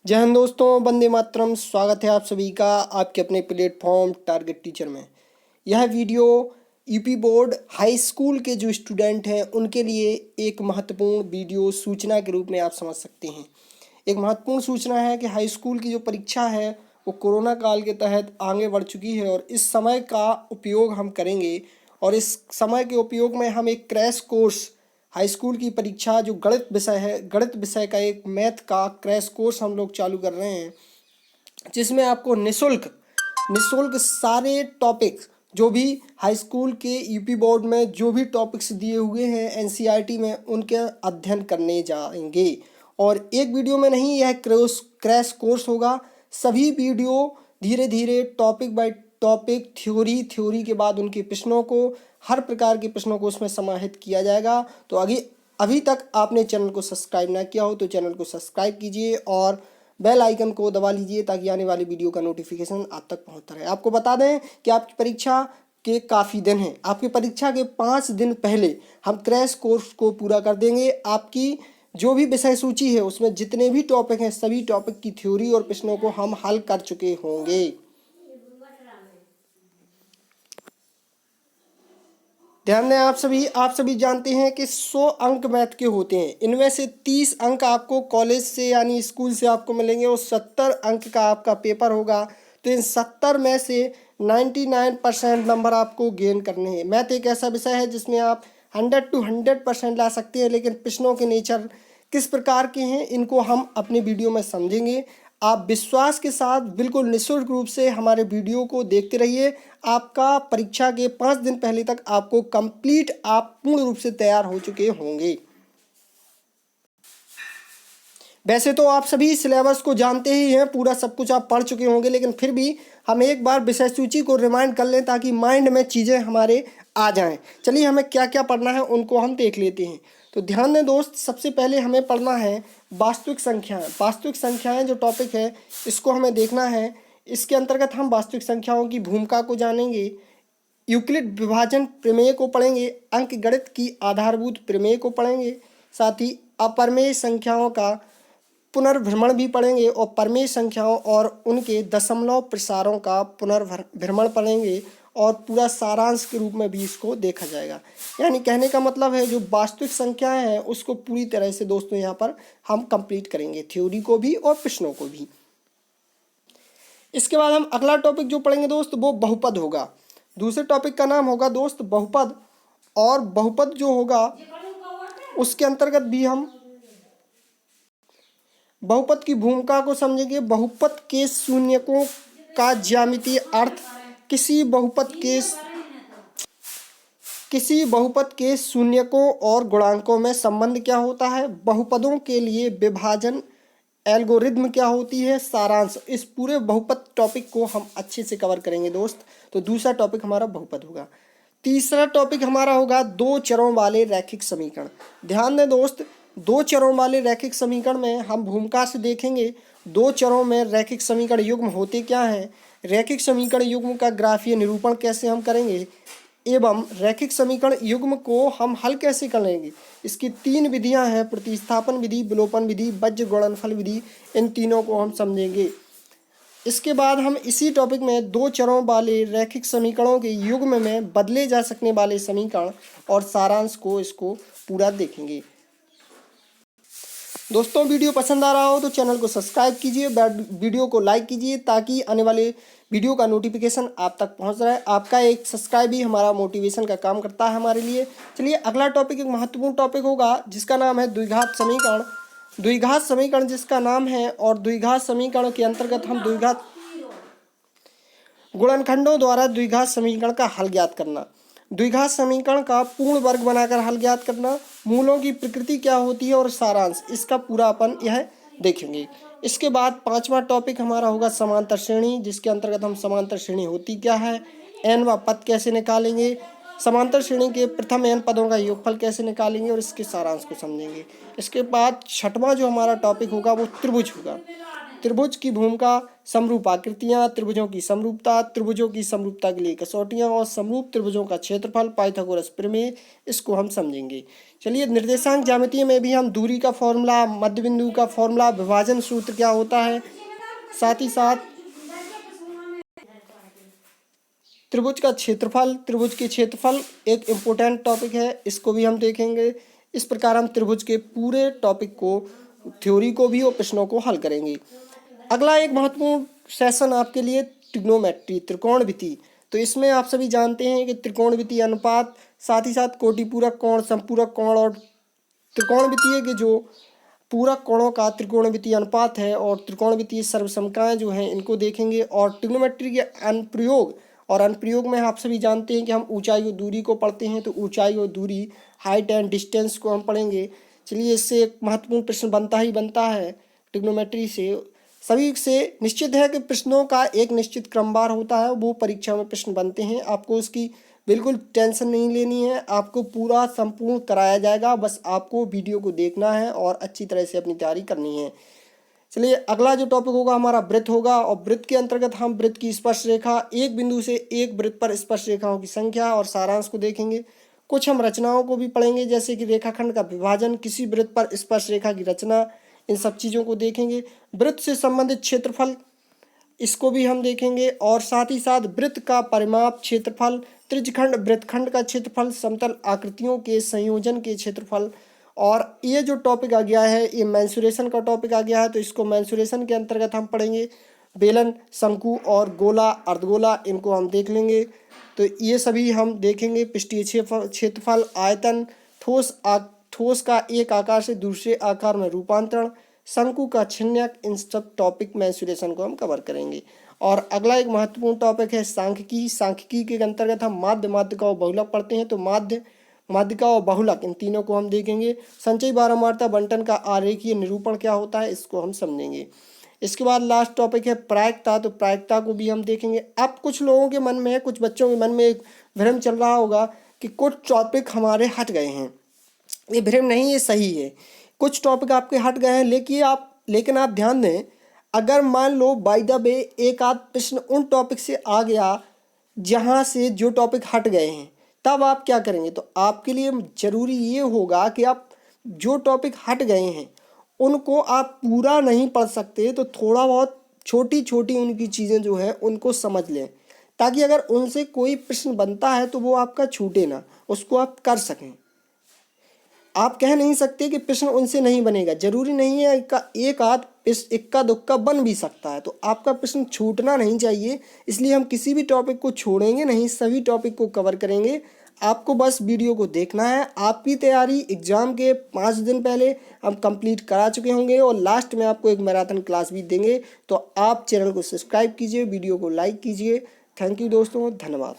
जय हिंद दोस्तों, वंदे मातरम। स्वागत है आप सभी का आपके अपने प्लेटफॉर्म टारगेट टीचर में। यह video UP board high school के जो स्टूडेंट हैं उनके लिए एक महत्वपूर्ण वीडियो सूचना के रूप में आप समझ सकते हैं। एक महत्वपूर्ण सूचना है कि हाई स्कूल की जो परीक्षा है वो कोरोना काल के तहत आगे बढ़ चुकी है और इस समय का उपयोग हम करेंगे। और इस समय के उपयोग में हम एक क्रैश कोर्स हाई स्कूल की परीक्षा जो गणित विषय है, गणित विषय का एक मैथ का क्रैश कोर्स हम लोग चालू कर रहे हैं, जिसमें आपको निःशुल्क सारे टॉपिक्स जो भी हाई स्कूल के यूपी बोर्ड में जो भी टॉपिक्स दिए हुए हैं एनसीईआरटी में उनके अध्ययन करने जाएंगे। और एक वीडियो में नहीं, यह क्रैश कोर्स होगा। सभी वीडियो धीरे धीरे टॉपिक बाय टॉपिक, थ्योरी के बाद उनके प्रश्नों को, हर प्रकार के प्रश्नों को उसमें समाहित किया जाएगा। तो अभी तक आपने चैनल को सब्सक्राइब ना किया हो तो चैनल को सब्सक्राइब कीजिए और बेल आइकन को दबा लीजिए ताकि आने वाली वीडियो का नोटिफिकेशन आप तक पहुंचता रहे। आपको बता दें कि आपकी परीक्षा के काफ़ी दिन हैं। आपकी परीक्षा के 5 दिन पहले हम क्रैश कोर्स को पूरा कर देंगे। आपकी जो भी विषय सूची है उसमें जितने भी टॉपिक हैं सभी टॉपिक की थ्योरी और प्रश्नों को हम हल कर चुके होंगे। ध्यान दें, आप सभी जानते हैं कि 100 अंक मैथ के होते हैं। इनमें से 30 अंक आपको कॉलेज से यानी स्कूल से आपको मिलेंगे और 70 अंक का आपका पेपर होगा। तो इन 70 में से 99% नंबर आपको गेन करने हैं। मैथ एक ऐसा विषय है जिसमें आप 100 to 100% ला सकते हैं, लेकिन प्रश्नों के नेचर किस प्रकार के हैं इनको हम अपने वीडियो में समझेंगे। आप विश्वास के साथ बिल्कुल निःशुल्क रूप से हमारे वीडियो को देखते रहिए। आपका परीक्षा के 5 दिन पहले तक आपको कंप्लीट आप पूर्ण रूप से तैयार हो चुके होंगे। वैसे तो आप सभी सिलेबस को जानते ही हैं, पूरा सब कुछ आप पढ़ चुके होंगे, लेकिन फिर भी हम एक बार विषय सूची को रिमाइंड कर लें ताकि माइंड में चीज़ें हमारे आ जाएं। चलिए, हमें क्या क्या पढ़ना है उनको हम देख लेते हैं। तो ध्यान दें दोस्त, सबसे पहले हमें पढ़ना है वास्तविक संख्याएं। वास्तविक संख्याएं जो टॉपिक है इसको हमें देखना है। इसके अंतर्गत हम वास्तविक संख्याओं की भूमिका को जानेंगे, यूक्लिड विभाजन प्रमेय को पढ़ेंगे, अंक गणित की आधारभूत प्रमेय को पढ़ेंगे, साथ ही अपरमेय संख्याओं का पुनर्भ्रमण भी पढ़ेंगे और परमेय संख्याओं और उनके दशमलव प्रसारों का पुनर्भ्रमण पढ़ेंगे और पूरा सारांश के रूप में भी इसको देखा जाएगा। यानी कहने का मतलब है जो वास्तविक संख्याएं हैं उसको पूरी तरह से दोस्तों यहाँ पर हम कंप्लीट करेंगे, थ्योरी को भी और प्रश्नों को भी। इसके बाद हम अगला टॉपिक जो पढ़ेंगे दोस्त वो बहुपद होगा। दूसरे टॉपिक का नाम होगा दोस्त बहुपद, और बहुपद जो होगा उसके अंतर्गत भी हम बहुपद की भूमिका को समझेंगे। बहुपद के शून्यकों का ज्यामितीय अर्थ, किसी बहुपद के शून्यकों और गुणांकों में संबंध क्या होता है, बहुपदों के लिए विभाजन एल्गोरिथम क्या होती है, सारांश। इस पूरे बहुपद टॉपिक को हम अच्छे से कवर करेंगे दोस्त। तो दूसरा टॉपिक हमारा बहुपद होगा। तीसरा टॉपिक हमारा होगा दो चरों वाले रैखिक समीकरण। ध्यान दें दोस्त, दो चरों वाले रैखिक समीकरण में हम भूमिका से देखेंगे दो चरों में रैखिक समीकरण युग्म होते क्या हैं, रैखिक समीकरण युग्म का ग्राफीय निरूपण कैसे हम करेंगे, एवं रैखिक समीकरण युग्म को हम हल कैसे करेंगे। इसकी 3 विधियां हैं, प्रतिस्थापन विधि, विलोपन विधि, बज्र गुणनफल विधि। इन तीनों को हम समझेंगे। इसके बाद हम इसी टॉपिक में दो चरों वाले रैखिक समीकरणों के युग्म में बदले जा सकने वाले समीकरण और सारांश को इसको पूरा देखेंगे। दोस्तों, वीडियो पसंद आ रहा हो तो चैनल को सब्सक्राइब कीजिए, वीडियो को लाइक कीजिए ताकि आने वाले वीडियो का नोटिफिकेशन आप तक पहुंच रहा है। आपका एक सब्सक्राइब ही हमारा मोटिवेशन का काम करता है हमारे लिए। चलिए, अगला टॉपिक एक महत्वपूर्ण टॉपिक होगा जिसका नाम है द्विघात समीकरण। द्विघात समीकरण जिसका नाम है, और द्विघात समीकरण के अंतर्गत हम द्विघात गुणनखंडों द्वारा द्विघात समीकरण का हल ज्ञात करना, द्विघात समीकरण का पूर्ण वर्ग बनाकर हल ज्ञात करना, मूलों की प्रकृति क्या होती है और सारांश, इसका पूरा अपन यह देखेंगे। इसके बाद 5वां टॉपिक हमारा होगा समांतर श्रेणी, जिसके अंतर्गत हम समांतर श्रेणी होती क्या है, n व पद कैसे निकालेंगे, समांतर श्रेणी के प्रथम n पदों का योगफल कैसे निकालेंगे और इसके सारांश को समझेंगे। इसके बाद 6वां जो हमारा टॉपिक होगा वो त्रिभुज होगा। त्रिभुज की भूमिका, समरूप आकृतियां, त्रिभुजों की समरूपता, त्रिभुजों की समरूपता के लिए कसौटियां और समरूप त्रिभुजों का क्षेत्रफल, पाइथागोरस प्रमेय, इसको हम समझेंगे। चलिए, निर्देशांक ज्यामिति में भी हम दूरी का फॉर्मूला, मध्य बिंदु का फॉर्मूला, विभाजन सूत्र क्या होता है, साथ ही साथ त्रिभुज का क्षेत्रफल, त्रिभुज के क्षेत्रफल एक इम्पोर्टेंट टॉपिक है, इसको भी हम देखेंगे। इस प्रकार हम त्रिभुज के पूरे टॉपिक को, थ्योरी को भी और प्रश्नों को हल करेंगे। अगला एक महत्वपूर्ण सेशन आपके लिए ट्रिग्नोमेट्री, त्रिकोणमिति। तो इसमें आप सभी जानते हैं कि त्रिकोणमिति अनुपात, साथ ही साथ कोटिपूरक कोण, संपूरक कोण और त्रिकोणमितीय के जो पूरक कोणों का त्रिकोणमितीय अनुपात है और त्रिकोणमितीय सर्वसमकाएं जो हैं इनको देखेंगे। और ट्रिग्नोमेट्री के अनुप्रयोग, और अनुप्रयोग में आप सभी जानते हैं कि हम ऊंचाई और दूरी को पढ़ते हैं, तो ऊंचाई और दूरी, हाइट एंड डिस्टेंस को हम पढ़ेंगे। चलिए, इससे एक महत्वपूर्ण प्रश्न बनता ही बनता है ट्रिग्नोमेट्री से। सभी से निश्चित है कि प्रश्नों का एक निश्चित क्रमवार होता है, वो परीक्षा में प्रश्न बनते हैं। आपको उसकी बिल्कुल टेंशन नहीं लेनी है, आपको पूरा संपूर्ण कराया जाएगा, बस आपको वीडियो को देखना है और अच्छी तरह से अपनी तैयारी करनी है। चलिए, अगला जो टॉपिक होगा हमारा वृत्त होगा, और वृत्त के अंतर्गत हम वृत्त की स्पर्श रेखा, एक बिंदु से एक वृत्त पर स्पर्श रेखाओं की संख्या और सारांश को देखेंगे। कुछ हम रचनाओं को भी पढ़ेंगे, जैसे कि रेखाखंड का विभाजन, किसी वृत्त पर स्पर्श रेखा की रचना, इन सब चीज़ों को देखेंगे। वृत्त से संबंधित क्षेत्रफल, इसको भी हम देखेंगे, और साथ ही साथ वृत्त का परिमाप, क्षेत्रफल, त्रिज्यखंड, वृत्तखंड का क्षेत्रफल, समतल आकृतियों के संयोजन के क्षेत्रफल। और ये जो टॉपिक आ गया है, ये मेंसुरेशन का टॉपिक आ गया है, तो इसको मेंसुरेशन के अंतर्गत हम पढ़ेंगे। बेलन, शंकु और गोला, अर्धगोला, इनको हम देख लेंगे। तो ये सभी हम देखेंगे। पृष्ठीय क्षेत्रफल, आयतन, ठोस का एक आकार से दूसरे आकार में रूपांतरण, शंकु का छिन्नक, इन सब टॉपिक मेंसुरेशन को हम कवर करेंगे। और अगला एक महत्वपूर्ण टॉपिक है सांख्यिकी। सांख्यिकी के अंतर्गत हम माध्य, माध्यिका और बहुलक पढ़ते हैं, तो माध्य, माध्यिका और बहुलक, इन तीनों को हम देखेंगे। संचयी बारंबारता बंटन का आरेखीय निरूपण क्या होता है, इसको हम समझेंगे। इसके बाद लास्ट टॉपिक है प्रायिकता, तो प्रायिकता को भी हम देखेंगे। अब कुछ लोगों के मन में, कुछ बच्चों के मन में एक भ्रम चल रहा होगा कि कुछ टॉपिक हमारे हट गए हैं। ये भ्रम नहीं, ये सही है। कुछ टॉपिक आपके हट गए हैं, लेकिन आप ध्यान दें, अगर मान लो बाय द वे एक आध प्रश्न उन टॉपिक से आ गया जहाँ से जो टॉपिक हट गए हैं, तब आप क्या करेंगे? तो आपके लिए जरूरी ये होगा कि आप जो टॉपिक हट गए हैं उनको आप पूरा नहीं पढ़ सकते, तो थोड़ा बहुत छोटी छोटी उनकी चीज़ें जो है उनको समझ लें, ताकि अगर उनसे कोई प्रश्न बनता है तो वो आपका छूटे ना, उसको आप कर सकें। आप कह नहीं सकते कि प्रश्न उनसे नहीं बनेगा, जरूरी नहीं है, एक आध इक्का दुक्का बन भी सकता है, तो आपका प्रश्न छूटना नहीं चाहिए। इसलिए हम किसी भी टॉपिक को छोड़ेंगे नहीं, सभी टॉपिक को कवर करेंगे। आपको बस वीडियो को देखना है। आपकी तैयारी एग्जाम के 5 दिन पहले हम कंप्लीट करा चुके होंगे, और लास्ट में आपको एक मैराथन क्लास भी देंगे। तो आप चैनल को सब्सक्राइब कीजिए, वीडियो को लाइक कीजिए। थैंक यू दोस्तों, धन्यवाद।